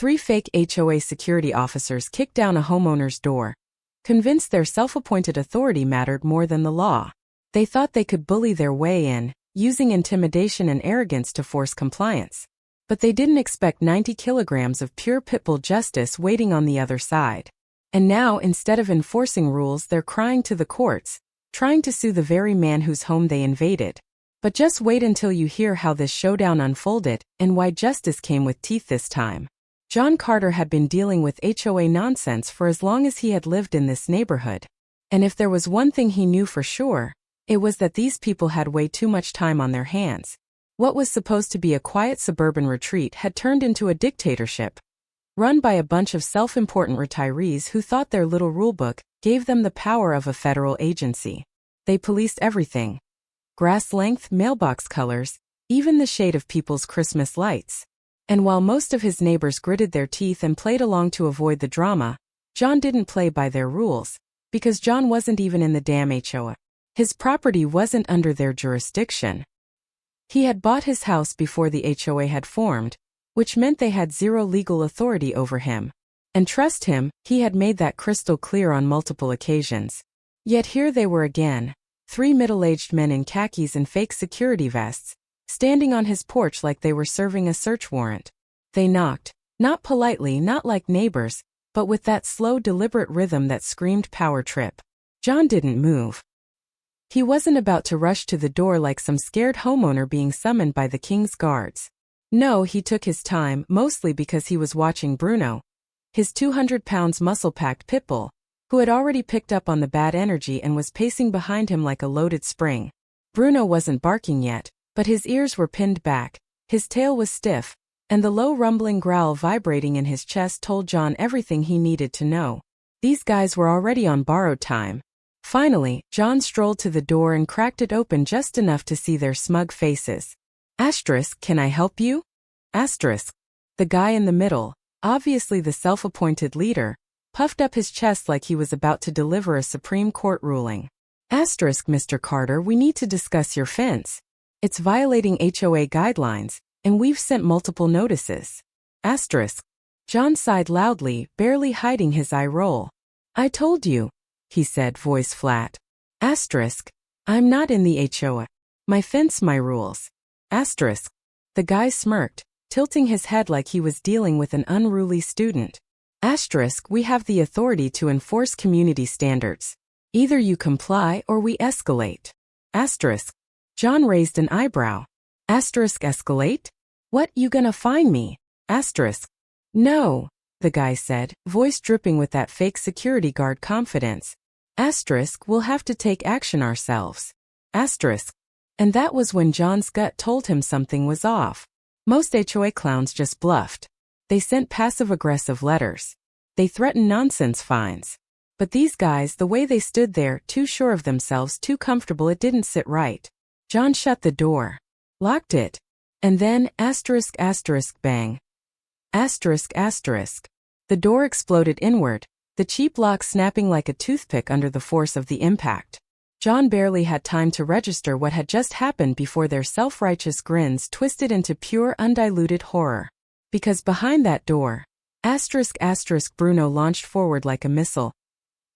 Three fake HOA security officers kicked down a homeowner's door, convinced their self-appointed authority mattered more than the law. They thought they could bully their way in, using intimidation and arrogance to force compliance. But they didn't expect 90 kilograms of pure pitbull justice waiting on the other side. And now, instead of enforcing rules, they're crying to the courts, trying to sue the very man whose home they invaded. But just wait until you hear how this showdown unfolded and why justice came with teeth this time. John Carter had been dealing with HOA nonsense for as long as he had lived in this neighborhood. And if there was one thing he knew for sure, it was that these people had way too much time on their hands. What was supposed to be a quiet suburban retreat had turned into a dictatorship, run by a bunch of self-important retirees who thought their little rulebook gave them the power of a federal agency. They policed everything: grass length, mailbox colors, even the shade of people's Christmas lights. And while most of his neighbors gritted their teeth and played along to avoid the drama, John didn't play by their rules, because John wasn't even in the damn HOA. His property wasn't under their jurisdiction. He had bought his house before the HOA had formed, which meant they had zero legal authority over him. And trust him, he had made that crystal clear on multiple occasions. Yet here they were again, three middle-aged men in khakis and fake security vests, standing on his porch like they were serving a search warrant. They knocked, not politely, not like neighbors, but with that slow, deliberate rhythm that screamed power trip. John didn't move. He wasn't about to rush to the door like some scared homeowner being summoned by the king's guards. No, he took his time, mostly because he was watching Bruno, his 200-pound muscle-packed pitbull, who had already picked up on the bad energy and was pacing behind him like a loaded spring. Bruno wasn't barking yet, but his ears were pinned back, his tail was stiff, and the low rumbling growl vibrating in his chest told John everything he needed to know. These guys were already on borrowed time. Finally, John strolled to the door and cracked it open just enough to see their smug faces. Asterisk, can I help you? Asterisk. The guy in the middle, obviously the self-appointed leader, puffed up his chest like he was about to deliver a Supreme Court ruling. Asterisk, Mr. Carter, we need to discuss your fence. It's violating HOA guidelines, and we've sent multiple notices. Asterisk. John sighed loudly, barely hiding his eye roll. I told you, he said, voice flat. Asterisk. I'm not in the HOA. My fence, my rules. Asterisk. The guy smirked, tilting his head like he was dealing with an unruly student. Asterisk. We have the authority to enforce community standards. Either you comply or we escalate. Asterisk. John raised an eyebrow. Asterisk, escalate? What, you gonna fine me? Asterisk. No, the guy said, voice dripping with that fake security guard confidence. Asterisk, we'll have to take action ourselves. Asterisk. And that was when John's gut told him something was off. Most HOA clowns just bluffed. They sent passive-aggressive letters. They threatened nonsense fines. But these guys, the way they stood there, too sure of themselves, too comfortable, it didn't sit right. John shut the door, locked it, and then, asterisk, asterisk, bang. Asterisk, asterisk. The door exploded inward, the cheap lock snapping like a toothpick under the force of the impact. John barely had time to register what had just happened before their self-righteous grins twisted into pure, undiluted horror. Because behind that door, asterisk, asterisk, Bruno launched forward like a missile.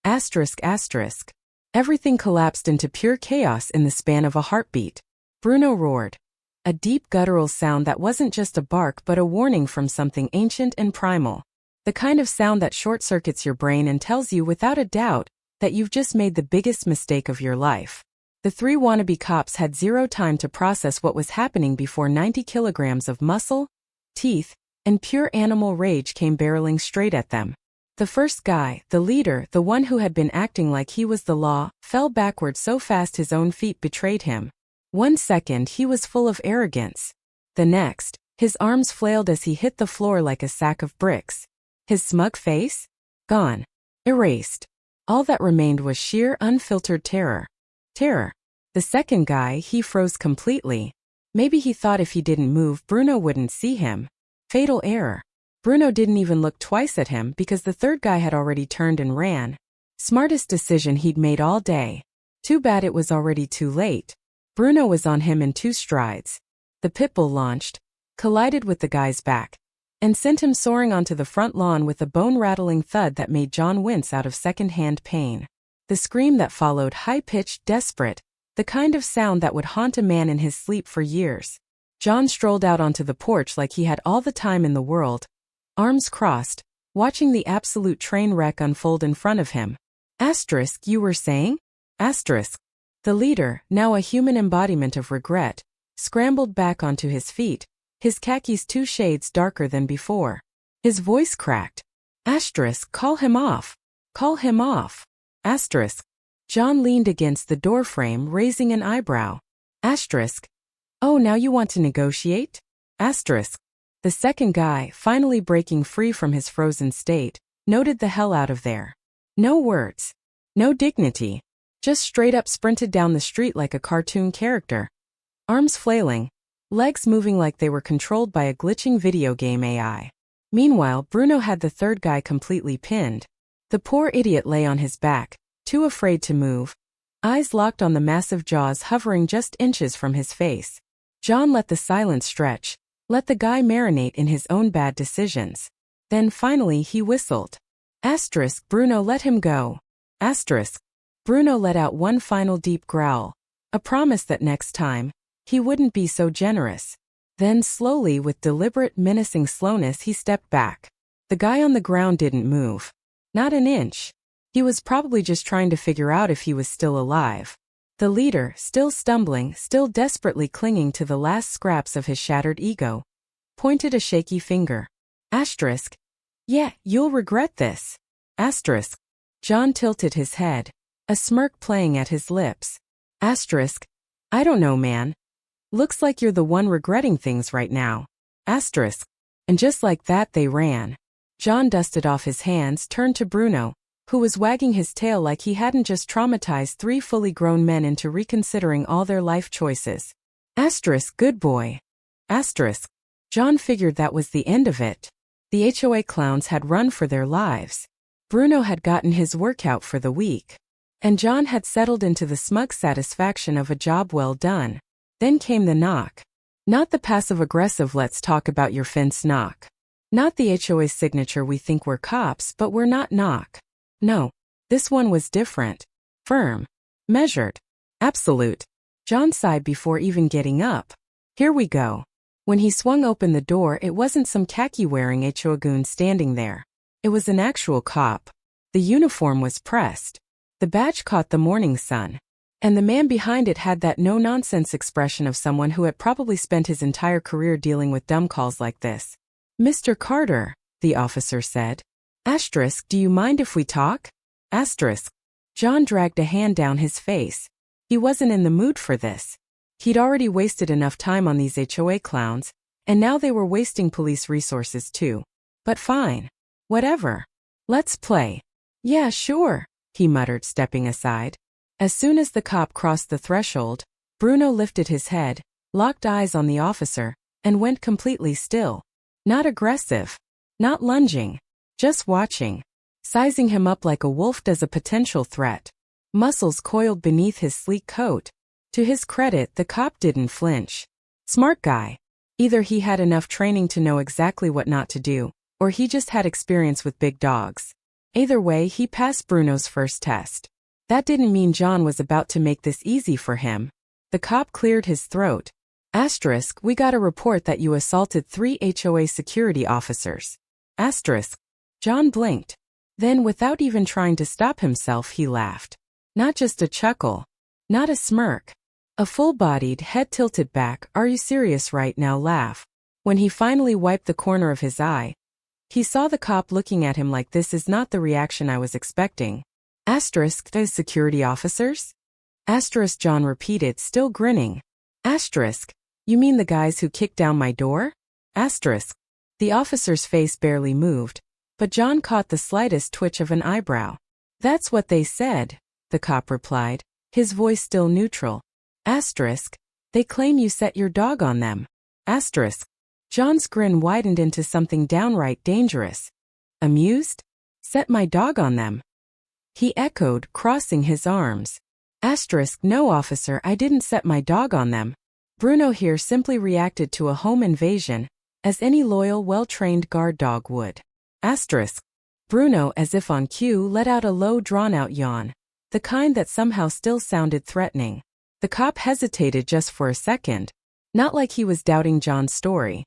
Asterisk, asterisk. Everything collapsed into pure chaos in the span of a heartbeat. Bruno roared. A deep guttural sound that wasn't just a bark but a warning from something ancient and primal. The kind of sound that short-circuits your brain and tells you without a doubt that you've just made the biggest mistake of your life. The three wannabe cops had zero time to process what was happening before 90 kilograms of muscle, teeth, and pure animal rage came barreling straight at them. The first guy, the leader, the one who had been acting like he was the law, fell backward so fast his own feet betrayed him. 1 second he was full of arrogance. The next, his arms flailed as he hit the floor like a sack of bricks. His smug face? Gone. Erased. All that remained was sheer, unfiltered terror. Terror. The second guy, he froze completely. Maybe he thought if he didn't move, Bruno wouldn't see him. Fatal error. Bruno didn't even look twice at him because the third guy had already turned and ran. Smartest decision he'd made all day. Too bad it was already too late. Bruno was on him in 2 strides. The pitbull launched, collided with the guy's back, and sent him soaring onto the front lawn with a bone-rattling thud that made John wince out of second-hand pain. The scream that followed, high-pitched, desperate, the kind of sound that would haunt a man in his sleep for years. John strolled out onto the porch like he had all the time in the world, arms crossed, watching the absolute train wreck unfold in front of him. Asterisk, you were saying? Asterisk. The leader, now a human embodiment of regret, scrambled back onto his feet, his khakis 2 shades darker than before. His voice cracked. Asterisk, call him off. Call him off. Asterisk. John leaned against the doorframe, raising an eyebrow. Asterisk. Oh, now you want to negotiate? Asterisk. The second guy, finally breaking free from his frozen state, noted the hell out of there. No words. No dignity. Just straight up sprinted down the street like a cartoon character. Arms flailing, legs moving like they were controlled by a glitching video game AI. Meanwhile, Bruno had the third guy completely pinned. The poor idiot lay on his back, too afraid to move, eyes locked on the massive jaws hovering just inches from his face. John let the silence stretch, let the guy marinate in his own bad decisions. Then finally he whistled. Asterisk, Bruno, let him go. Asterisk. Bruno let out one final deep growl, a promise that next time, he wouldn't be so generous. Then slowly, with deliberate, menacing slowness, he stepped back. The guy on the ground didn't move. Not an inch. He was probably just trying to figure out if he was still alive. The leader, still stumbling, still desperately clinging to the last scraps of his shattered ego, pointed a shaky finger. Asterisk. Yeah, you'll regret this. Asterisk. John tilted his head, a smirk playing at his lips. Asterisk. I don't know, man. Looks like you're the one regretting things right now. Asterisk. And just like that they ran. John dusted off his hands, turned to Bruno, who was wagging his tail like he hadn't just traumatized 3 fully grown men into reconsidering all their life choices. Asterisk, good boy. Asterisk. John figured that was the end of it. The HOA clowns had run for their lives. Bruno had gotten his workout for the week. And John had settled into the smug satisfaction of a job well done. Then came the knock. Not the passive-aggressive let's talk about your fence knock. Not the HOA signature we think we're cops but we're not knock. No. This one was different. Firm. Measured. Absolute. John sighed before even getting up. Here we go. When he swung open the door, it wasn't some khaki-wearing HOA goon standing there. It was an actual cop. The uniform was pressed. The badge caught the morning sun. And the man behind it had that no-nonsense expression of someone who had probably spent his entire career dealing with dumb calls like this. Mr. Carter, the officer said. Asterisk, do you mind if we talk? Asterisk. John dragged a hand down his face. He wasn't in the mood for this. He'd already wasted enough time on these HOA clowns, and now they were wasting police resources too. But fine. Whatever. Let's play. Yeah, sure, he muttered, stepping aside. As soon as the cop crossed the threshold, Bruno lifted his head, locked eyes on the officer, and went completely still. Not aggressive. Not lunging. Just watching. Sizing him up like a wolf does a potential threat. Muscles coiled beneath his sleek coat. To his credit, the cop didn't flinch. Smart guy. Either he had enough training to know exactly what not to do, or he just had experience with big dogs. Either way, he passed Bruno's first test. That didn't mean John was about to make this easy for him. The cop cleared his throat. Asterisk, we got a report that you assaulted 3 HOA security officers. Asterisk. John blinked. Then, without even trying to stop himself, he laughed. Not just a chuckle. Not a smirk. A full-bodied, head-tilted back, are you serious right now laugh. When he finally wiped the corner of his eye, he saw the cop looking at him like this is not the reaction I was expecting. Asterisk, those security officers? Asterisk, John repeated, still grinning. Asterisk, you mean the guys who kicked down my door? Asterisk. The officer's face barely moved, but John caught the slightest twitch of an eyebrow. That's what they said, the cop replied, his voice still neutral. Asterisk, they claim you set your dog on them. Asterisk. John's grin widened into something downright dangerous. Amused? Set my dog on them? He echoed, crossing his arms. Asterisk, no officer, I didn't set my dog on them. Bruno here simply reacted to a home invasion, as any loyal, well-trained guard dog would. Asterisk. Bruno, as if on cue, let out a low, drawn-out yawn, the kind that somehow still sounded threatening. The cop hesitated just for a second, not like he was doubting John's story.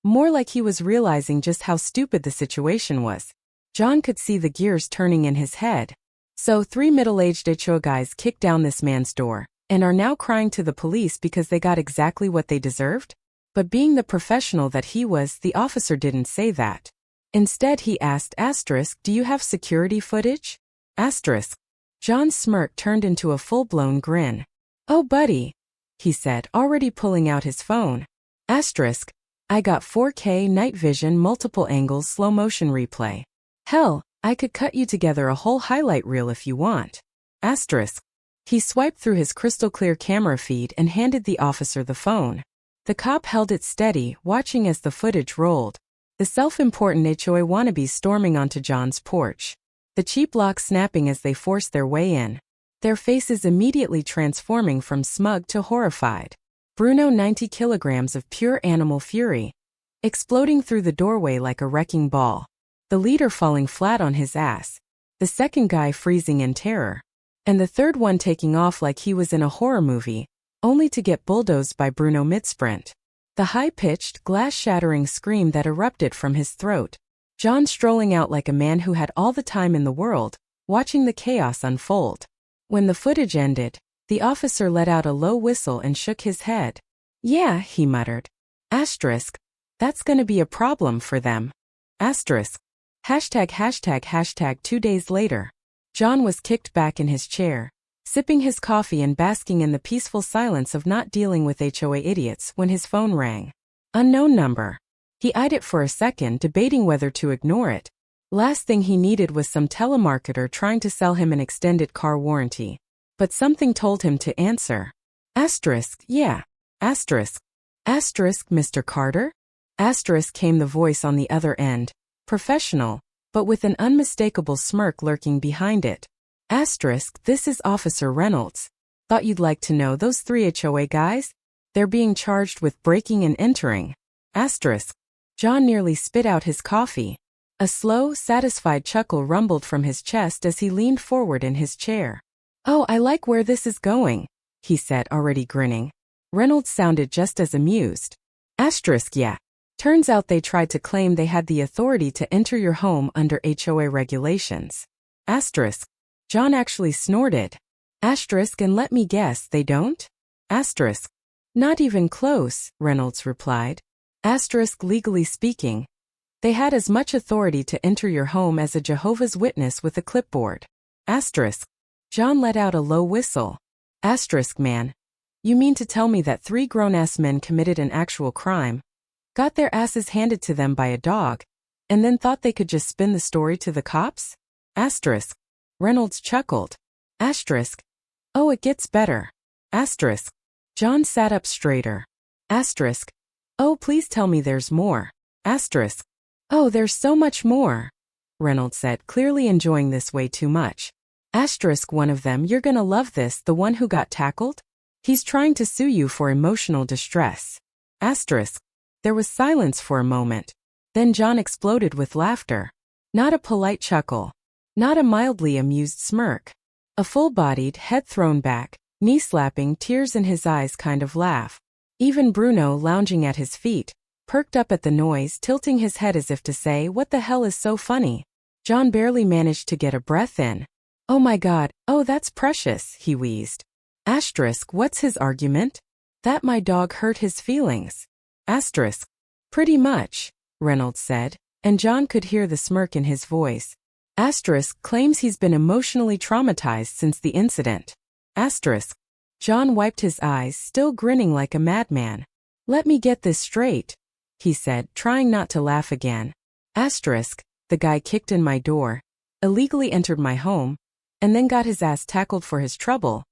More like he was realizing just how stupid the situation was. John could see the gears turning in his head. So 3 middle-aged HOA guys kicked down this man's door, and are now crying to the police because they got exactly what they deserved? But being the professional that he was, the officer didn't say that. Instead he asked, asterisk, do you have security footage? Asterisk. John's smirk turned into a full-blown grin. Oh buddy, he said, already pulling out his phone. Asterisk. I got 4K night vision multiple angles slow motion replay. Hell, I could cut you together a whole highlight reel if you want. Asterisk. He swiped through his crystal clear camera feed and handed the officer the phone. The cop held it steady, watching as the footage rolled. The self-important HOA wannabes storming onto John's porch. The cheap lock snapping as they forced their way in. Their faces immediately transforming from smug to horrified. Bruno 90 kilograms of pure animal fury, exploding through the doorway like a wrecking ball. The leader falling flat on his ass. The second guy freezing in terror. And the third one taking off like he was in a horror movie, only to get bulldozed by Bruno mid-sprint. The high-pitched, glass-shattering scream that erupted from his throat. John strolling out like a man who had all the time in the world, watching the chaos unfold. When the footage ended, the officer let out a low whistle and shook his head. Yeah, he muttered. Asterisk. That's gonna be a problem for them. Asterisk. ####2 days later. John was kicked back in his chair, sipping his coffee and basking in the peaceful silence of not dealing with HOA idiots when his phone rang. Unknown number. He eyed it for a second, debating whether to ignore it. Last thing he needed was some telemarketer trying to sell him an extended car warranty. But something told him to answer. Asterisk, yeah. Asterisk. Asterisk, Mr. Carter? Asterisk came the voice on the other end, professional, but with an unmistakable smirk lurking behind it. Asterisk, this is Officer Reynolds. Thought you'd like to know those 3 HOA guys? They're being charged with breaking and entering. Asterisk. John nearly spit out his coffee. A slow, satisfied chuckle rumbled from his chest as he leaned forward in his chair. Oh, I like where this is going, he said, already grinning. Reynolds sounded just as amused. Asterisk, yeah. Turns out they tried to claim they had the authority to enter your home under HOA regulations. Asterisk. John actually snorted. Asterisk, and let me guess, they don't? Asterisk. Not even close, Reynolds replied. Asterisk, legally speaking, they had as much authority to enter your home as a Jehovah's Witness with a clipboard. Asterisk. John let out a low whistle. Asterisk, man. You mean to tell me that 3 grown-ass men committed an actual crime, got their asses handed to them by a dog, and then thought they could just spin the story to the cops? Asterisk. Reynolds chuckled. Asterisk. Oh, it gets better. Asterisk. John sat up straighter. Asterisk. Oh, please tell me there's more. Asterisk. Oh, there's so much more, Reynolds said, clearly enjoying this way too much. Asterisk, one of them, you're gonna love this, the one who got tackled? He's trying to sue you for emotional distress. Asterisk. There was silence for a moment. Then John exploded with laughter. Not a polite chuckle. Not a mildly amused smirk. A full-bodied, head thrown back, knee-slapping, tears in his eyes kind of laugh. Even Bruno, lounging at his feet, perked up at the noise, tilting his head as if to say, what the hell is so funny? John barely managed to get a breath in. Oh my God, oh that's precious, he wheezed. Asterisk, what's his argument? That my dog hurt his feelings. Asterisk. Pretty much, Reynolds said, and John could hear the smirk in his voice. Asterisk claims he's been emotionally traumatized since the incident. Asterisk. John wiped his eyes, still grinning like a madman. Let me get this straight, he said, trying not to laugh again. Asterisk, the guy kicked in my door, illegally entered my home, and then got his ass tackled for his trouble.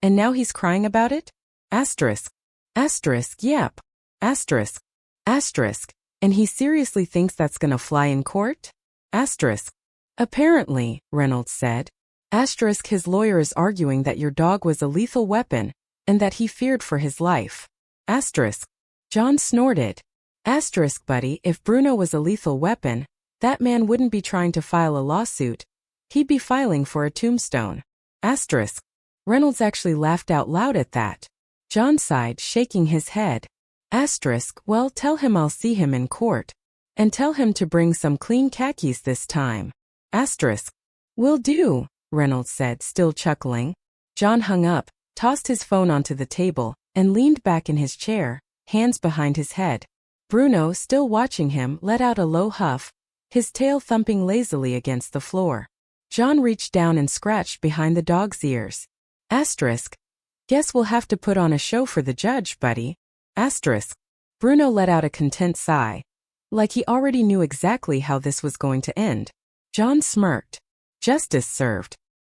And now he's crying about it? Asterisk. Asterisk, yep. Asterisk. Asterisk. And he seriously thinks that's gonna fly in court? Asterisk. Apparently, Reynolds said. Asterisk, his lawyer is arguing that your dog was a lethal weapon, and that he feared for his life. Asterisk. John snorted. Asterisk buddy, if Bruno was a lethal weapon, that man wouldn't be trying to file a lawsuit. He'd be filing for a tombstone. Asterisk. Reynolds actually laughed out loud at that. John sighed, shaking his head. Asterisk, well, tell him I'll see him in court. And tell him to bring some clean khakis this time. Asterisk. Will do, Reynolds said, still chuckling. John hung up, tossed his phone onto the table, and leaned back in his chair, hands behind his head. Bruno, still watching him, let out a low huff, his tail thumping lazily against the floor. John reached down and scratched behind the dog's ears. Asterisk. Guess we'll have to put on a show for the judge, buddy. Asterisk. Bruno let out a content sigh. Like he already knew exactly how this was going to end. John smirked. Justice served.